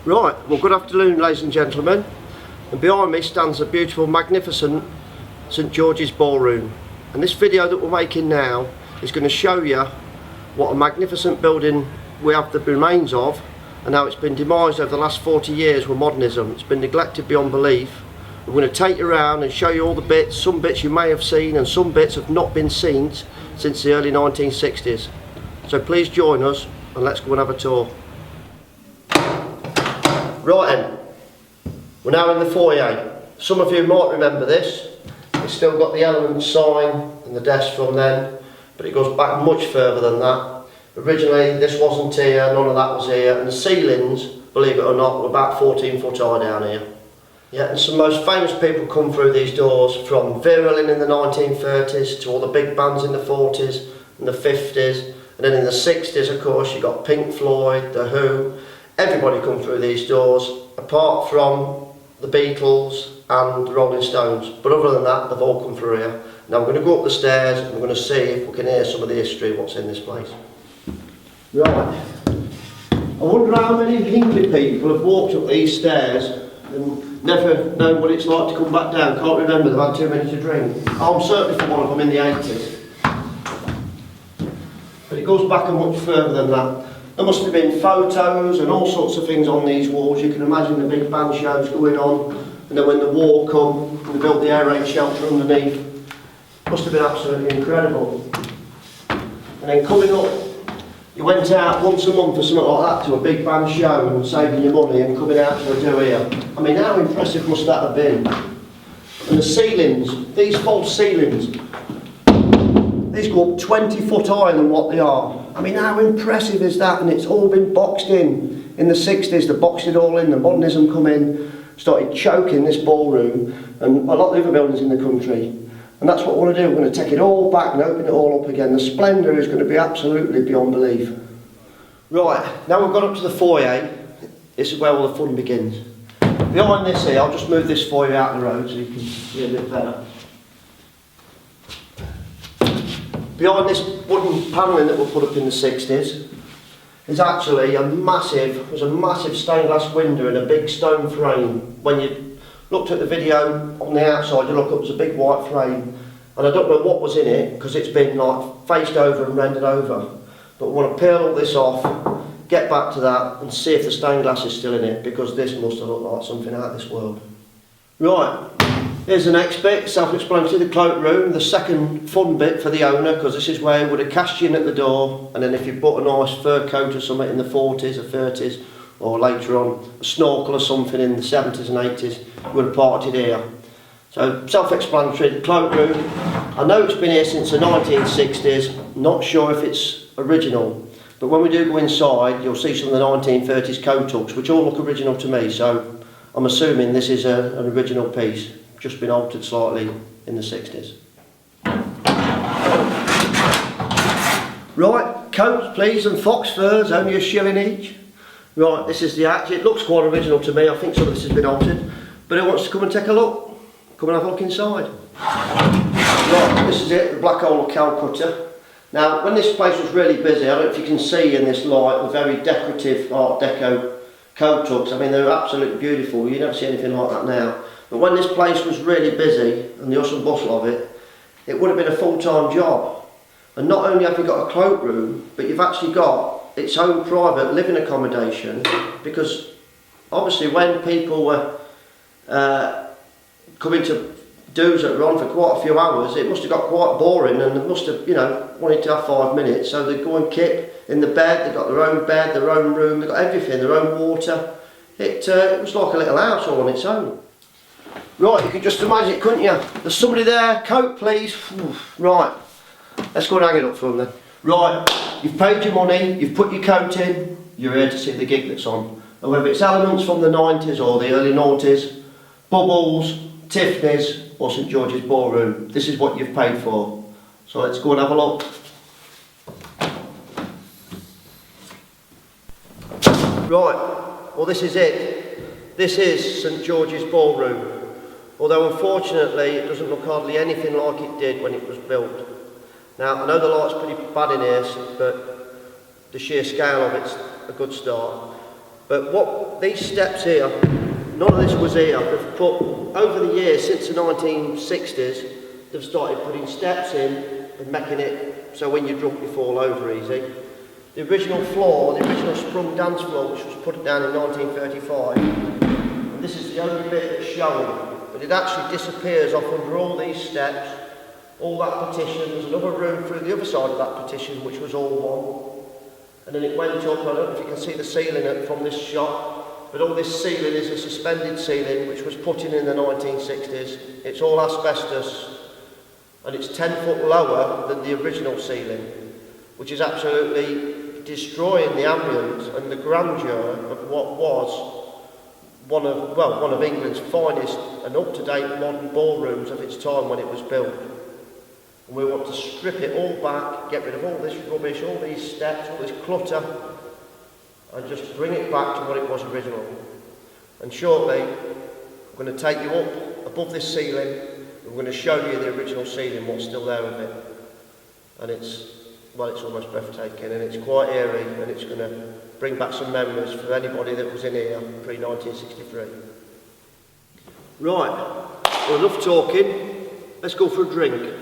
Right, well, good afternoon, ladies and gentlemen. And behind me stands a beautiful, magnificent St George's Ballroom. And this video that we're making now is going to show you what a magnificent building we have the remains of, and how it's been demised over the last 40 years with modernism. It's been neglected beyond belief. We're going to take you around and show you all the bits. Some bits you may have seen and some bits have not been seen since the early 1960s. So please join us and let's go and have a tour. Right then, we're now in the foyer. Some of you might remember this. It's still got the element sign and the desk from then, but it goes back much further than that. Originally this wasn't here, none of that was here, and the ceilings, believe it or not, were about 14 foot high down here. Yeah, and some most famous people come through these doors, from Virulin in the 1930s to all the big bands in the 40s and the 50s, and then in the 60s of course you got Pink Floyd, The Who. Everybody come through these doors, apart from the Beatles and the Rolling Stones. But other than that, they've all come through here. Now we're going to go up the stairs and we're going to see if we can hear some of the history of what's in this place. Right. I wonder how many Hinckley people have walked up these stairs and never known what it's like to come back down. Can't remember, they've had too many to drink. I'm certainly for one of them in the 80s. But it goes back much further than that. There must have been photos and all sorts of things on these walls. You can imagine the big band shows going on, and then when the war come and they built the air raid shelter underneath, must have been absolutely incredible. And then coming up, you went out once a month or something like that to a big band show and saving your money and coming out to a do here. I mean, how impressive must that have been? And the ceilings, these false ceilings, these go up 20 foot higher than what they are. I mean, how impressive is that? And it's all been boxed in. In the 60s, they boxed it all in, the modernism come in, started choking this ballroom and a lot of the other buildings in the country. And that's what we want to do. We're going to take it all back and open it all up again. The splendour is going to be absolutely beyond belief. Right, now we've got up to the foyer. This is where all the fun begins. Behind this here, I'll just move this foyer out of the road so you can see a bit better. Behind this wooden panelling that we put up in the 60s is actually a massive stained glass window in a big stone frame. When you looked at the video on the outside, you look up, there's a big white frame. And I don't know what was in it, because it's been like faced over and rendered over. But we want to peel all this off, get back to that and see if the stained glass is still in it, because this must have looked like something out of this world. Right. Here's the next bit, self-explanatory, the cloakroom, the second fun bit for the owner, because this is where he would have cashed you in at the door, and then if you bought a nice fur coat or something in the 40s or 30s, or later on, a snorkel or something in the 70s and 80s, you would have parked it here. So, self-explanatory, the cloakroom. I know it's been here since the 1960s, not sure if it's original, but when we do go inside, you'll see some of the 1930s coat hooks, which all look original to me, so I'm assuming this is an original piece. Just been altered slightly in the 60s. Right, coats please, and fox furs, only a shilling each. Right, this is the hatch. It looks quite original to me. I think some of this has been altered. But who wants to come and take a look? Come and have a look inside. Right, this is it, the black hole Calcutta. Now, when this place was really busy, I don't know if you can see in this light the very decorative Art Deco coat hooks. I mean, they're absolutely beautiful. You never see anything like that now. But when this place was really busy, and the hustle and bustle of it, it would have been a full-time job. And not only have you got a cloakroom, but you've actually got its own private living accommodation, because obviously when people were coming to do's that were on for quite a few hours, it must have got quite boring, and they must have, you know, wanted to have 5 minutes, so they'd go and kip in the bed. They've got their own bed, their own room, they've got everything, their own water. It was like a little house all on its own. Right, you can just imagine it, couldn't you? There's somebody there, coat please. Right, let's go and hang it up for them then. Right, you've paid your money, you've put your coat in, you're here to see the gig that's on. And whether it's elements from the 90s or the early noughties, Bubbles, Tiffany's or St George's Ballroom, this is what you've paid for. So let's go and have a look. Right, well this is it. This is St George's Ballroom. Although unfortunately it doesn't look hardly anything like it did when it was built. Now I know the light's pretty bad in here, but the sheer scale of it's a good start. But what these steps here, none of this was here. They've put, over the years, since the 1960s, they've started putting steps in and making it so when you're drunk you fall over easy. The original floor, the original sprung dance floor, which was put down in 1935, and this is the only bit that's showing, but it actually disappears off under all these steps, all that partition. There's another room through the other side of that partition which was all one, and then it went up. I don't know if you can see the ceiling from this shot, but all this ceiling is a suspended ceiling which was put in the 1960s. It's all asbestos, and it's 10 foot lower than the original ceiling, which is absolutely destroying the ambience and the grandeur of what was one of England's finest and up-to-date modern ballrooms of its time when it was built. And we want to strip it all back, get rid of all this rubbish, all these steps, all this clutter, and just bring it back to what it was originally. And shortly, we're going to take you up above this ceiling, and we're going to show you the original ceiling, what's still there of it. And it's almost breathtaking, and it's quite eerie, and it's going to bring back some memories for anybody that was in here pre-1963. Right, well, enough talking, let's go for a drink.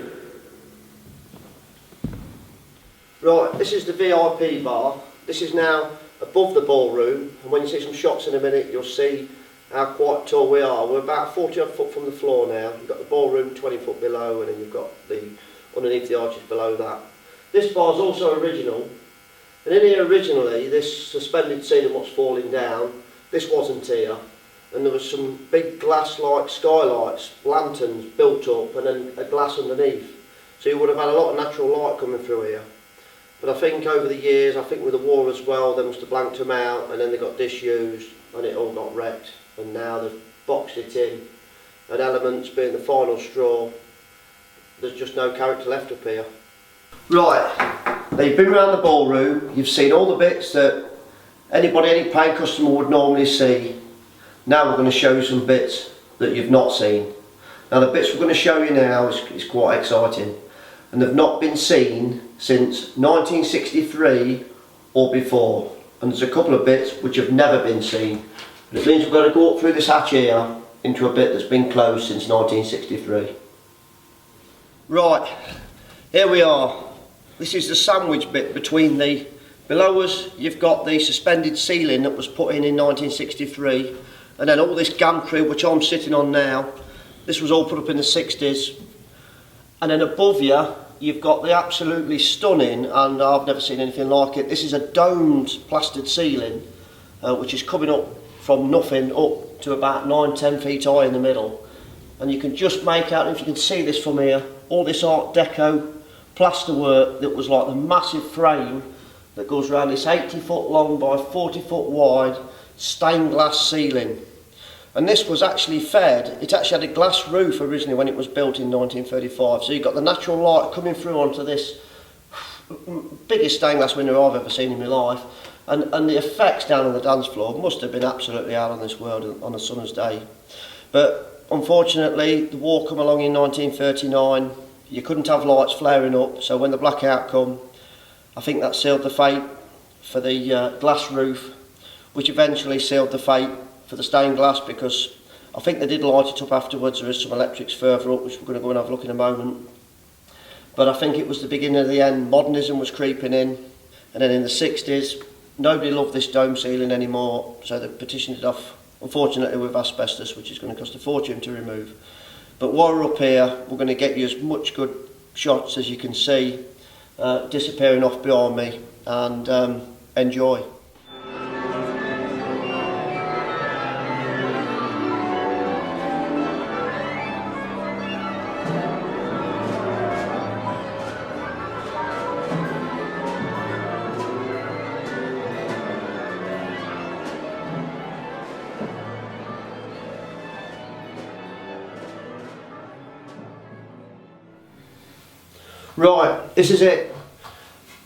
Right, this is the VIP bar. This is now above the ballroom, and when you see some shots in a minute, you'll see how quite tall we are. We're about 40 odd foot from the floor now. You've got the ballroom 20 foot below, and then you've got the underneath the arches below that. This bar is also original, and in here originally, this suspended ceiling was falling down. This wasn't here, and there was some big glass-like skylights, lanterns built up, and then a glass underneath. So you would have had a lot of natural light coming through here. But I think over the years, I think with the war as well, they must have blanked them out, and then they got disused, and it all got wrecked. And now they've boxed it in, and Elements being the final straw, there's just no character left up here. Right, now you've been around the ballroom, you've seen all the bits that any paying customer would normally see. Now we're going to show you some bits that you've not seen. Now the bits we're going to show you now is quite exciting, and they've not been seen since 1963 or before, and there's a couple of bits which have never been seen. But it means we've got to go up through this hatch here into a bit that's been closed since 1963. Right, here we are. This is the sandwich bit between the, below us you've got the suspended ceiling that was put in 1963, and then all this gantry which I'm sitting on now, this was all put up in the 60s, and then above you you've got the absolutely stunning, and I've never seen anything like it, this is a domed plastered ceiling which is coming up from nothing up to about 9-10 feet high in the middle, and you can just make out, if you can see this from here, all this Art Deco plasterwork that was like the massive frame that goes around this 80 foot long by 40 foot wide stained glass ceiling. And this was actually fed, it actually had a glass roof originally when it was built in 1935, so you've got the natural light coming through onto this biggest stained glass window I've ever seen in my life, and the effects down on the dance floor must have been absolutely out of this world on a summer's day. But unfortunately the war came along in 1939. You couldn't have lights flaring up, so when the blackout come, I think that sealed the fate for the glass roof, which eventually sealed the fate for the stained glass, because I think they did light it up afterwards. There is some electrics further up which we're going to go and have a look in a moment. But I think it was the beginning of the end. Modernism was creeping in, and then in the 60s nobody loved this dome ceiling anymore, so they petitioned it off, unfortunately with asbestos, which is going to cost a fortune to remove. But while we're up here, we're going to get you as much good shots as you can see disappearing off behind me, and enjoy. Right, this is it.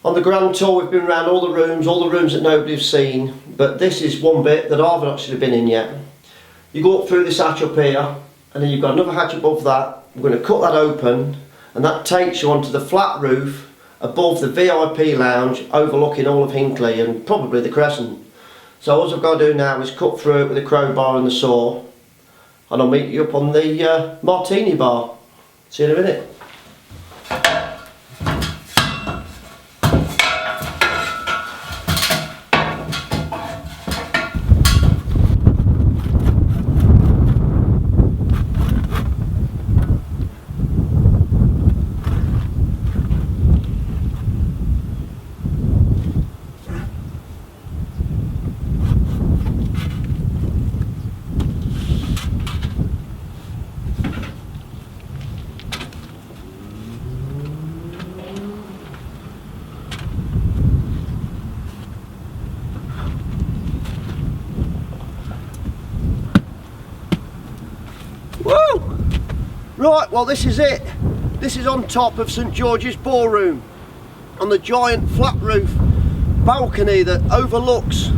On the grand tour we've been around all the rooms that nobody's seen, but this is one bit that I haven't actually been in yet. You go up through this hatch up here, and then you've got another hatch above that. We're going to cut that open, and that takes you onto the flat roof above the VIP lounge overlooking all of Hinckley and probably the Crescent. So all I've got to do now is cut through it with a crowbar and the saw, and I'll meet you up on the martini bar. See you in a minute. Woo! Right, well this is it. This is on top of St George's Ballroom, on the giant flat roof balcony that overlooks,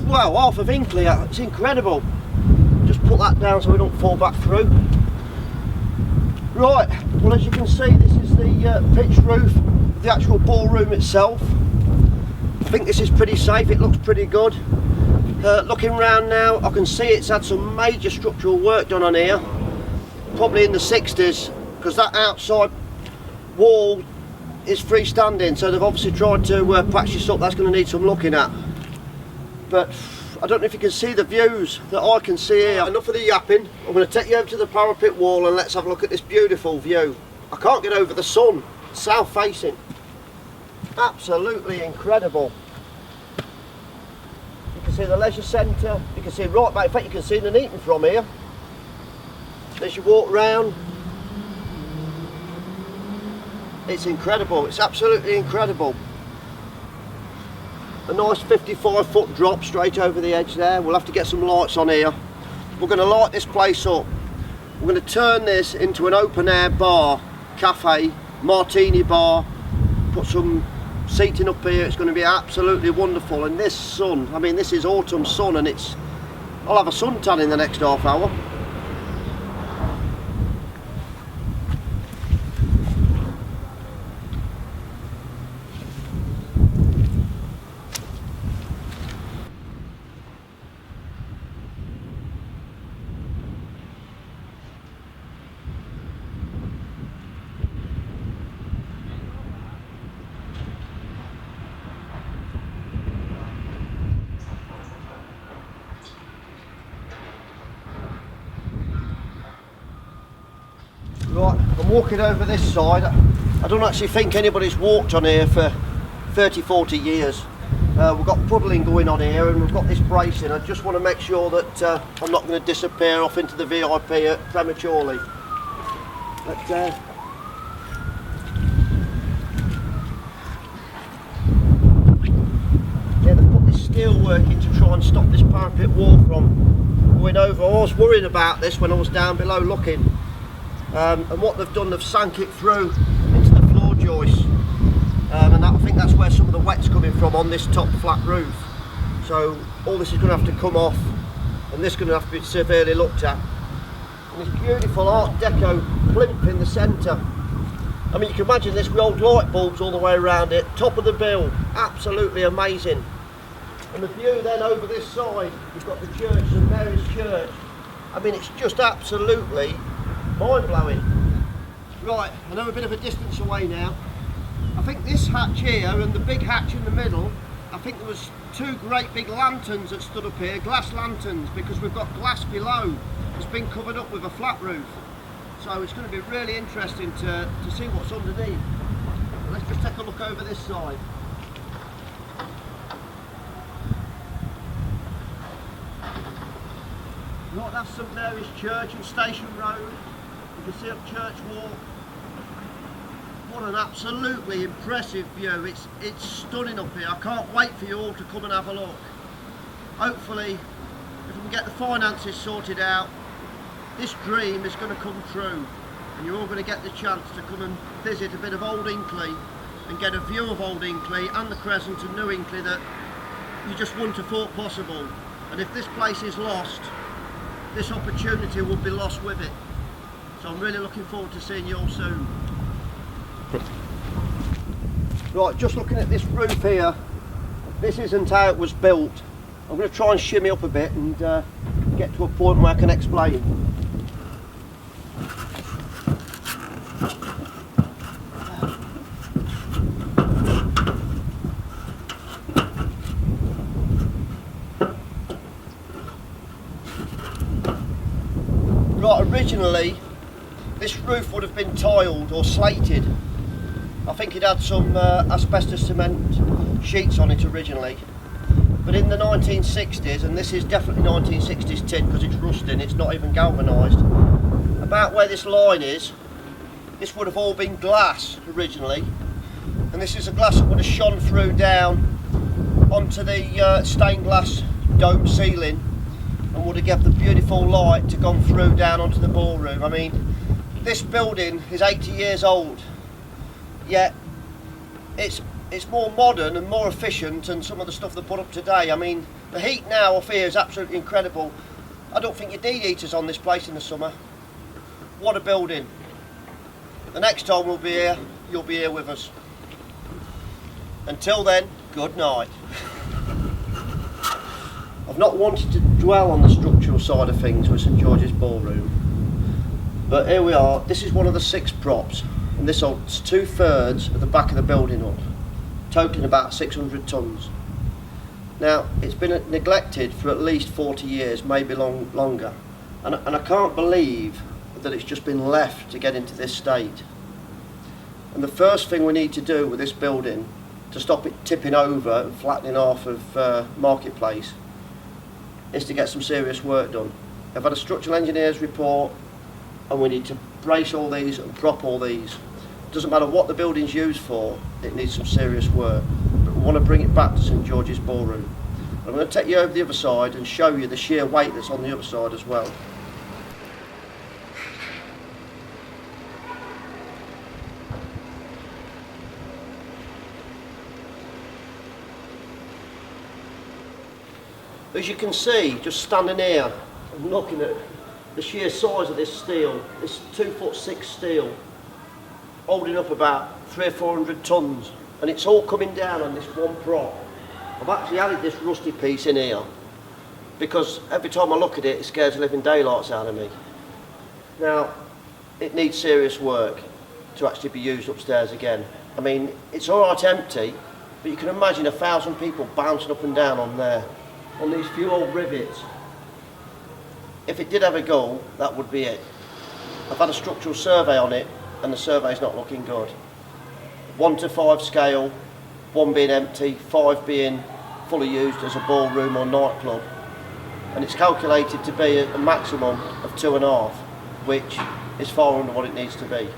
well, half of Hinckley. It's incredible. Just put that down so we don't fall back through. Right, well as you can see, this is the pitched roof of the actual ballroom itself. I think this is pretty safe, it looks pretty good. Looking around now, I can see it's had some major structural work done on here, probably in the 60s, because that outside wall is freestanding, so they've obviously tried to patch this up. That's going to need some looking at. But I don't know if you can see the views that I can see here. Enough of the yapping. I'm going to take you over to the parapet wall and let's have a look at this beautiful view. I can't get over the sun, south facing. Absolutely incredible. You can see the leisure centre, you can see right back, in fact you can see the Nuneaton from here. As you walk round, it's incredible, it's absolutely incredible. A nice 55-foot drop straight over the edge there. We'll have to get some lights on here. We're going to light this place up. We're going to turn this into an open air bar, cafe, martini bar, put some seating up here. It's going to be absolutely wonderful. And this sun, I mean this is autumn sun, and I'll have a suntan in the next half hour. Right, I'm walking over this side. I don't actually think anybody's walked on here for 30-40 years. We've got puddling going on here and we've got this bracing. I just want to make sure that I'm not going to disappear off into the VIP prematurely. But, yeah, they've put this steel work in to try and stop this parapet wall from going over. I was worried about this when I was down below looking. And what they've done, they've sank it through into the floor joist, and I think that's where some of the wet's coming from on this top flat roof. So all this is going to have to come off, and this is going to have to be severely looked at. And this beautiful Art Deco plinth in the centre. I mean, you can imagine this with old light bulbs all the way around it. Top of the bill, absolutely amazing. And the view then over this side, you've got the church, St Mary's Church. I mean, it's just absolutely mind-blowing. Right, I know a bit of a distance away now. I think this hatch here and the big hatch in the middle, I think there was two great big lanterns that stood up here, glass lanterns, because we've got glass below. It's been covered up with a flat roof. So it's going to be really interesting to see what's underneath. Let's just take a look over this side. Right, that's St Mary's Church and Station Road. You can see up Church Walk. What an absolutely impressive view. It's stunning up here. I can't wait for you all to come and have a look. Hopefully, if we can get the finances sorted out, this dream is going to come true. And you're all going to get the chance to come and visit a bit of Old Hinckley and get a view of Old Hinckley and the Crescent and New Hinckley that you just wouldn't have thought possible. And if this place is lost, this opportunity will be lost with it. So I'm really looking forward to seeing you all soon. Right, just looking at this roof here, this isn't how it was built. I'm going to try and shimmy up a bit and get to a point where I can explain. Right, originally this roof would have been tiled or slated. I think it had some asbestos cement sheets on it originally. But in the 1960s, and this is definitely 1960s tin because it's rusting, it's not even galvanised, about where this line is, this would have all been glass originally. And this is a glass that would have shone through down onto the stained glass dome ceiling and would have given the beautiful light to gone through down onto the ballroom. I mean, this building is 80 years old, yet it's more modern and more efficient than some of the stuff they put up today. I mean, the heat now up here is absolutely incredible. I don't think you need heaters on this place in the summer. What a building. The next time we'll be here, you'll be here with us. Until then, good night. I've not wanted to dwell on the structural side of things with St George's Ballroom, but here we are. This is one of the 6 props, and this holds 2/3 of the back of the building up, totaling about 600 tonnes. Now, it's been neglected for at least 40 years, maybe longer, and I can't believe that it's just been left to get into this state. And the first thing we need to do with this building to stop it tipping over and flattening off of Marketplace is to get some serious work done. I've had a structural engineer's report, and we need to brace all these and prop all these. Doesn't matter what the building's used for, it needs some serious work. But we want to bring it back to St George's Ballroom. I'm going to take you over the other side and show you the sheer weight that's on the other side as well. As you can see, just standing here and looking at the sheer size of this steel, this 2'6" steel, holding up about 300 or 400 tonnes, and it's all coming down on this one prop. I've actually added this rusty piece in here because every time I look at it, it scares the living daylights out of me. Now, it needs serious work to actually be used upstairs again. I mean, it's alright empty, but you can imagine 1,000 people bouncing up and down on there, on these few old rivets. If it did have a go, that would be it. I've had a structural survey on it, and the survey's not looking good. 1 to 5 scale, 1 being empty, 5 being fully used as a ballroom or nightclub. And it's calculated to be a maximum of 2.5, which is far under what it needs to be.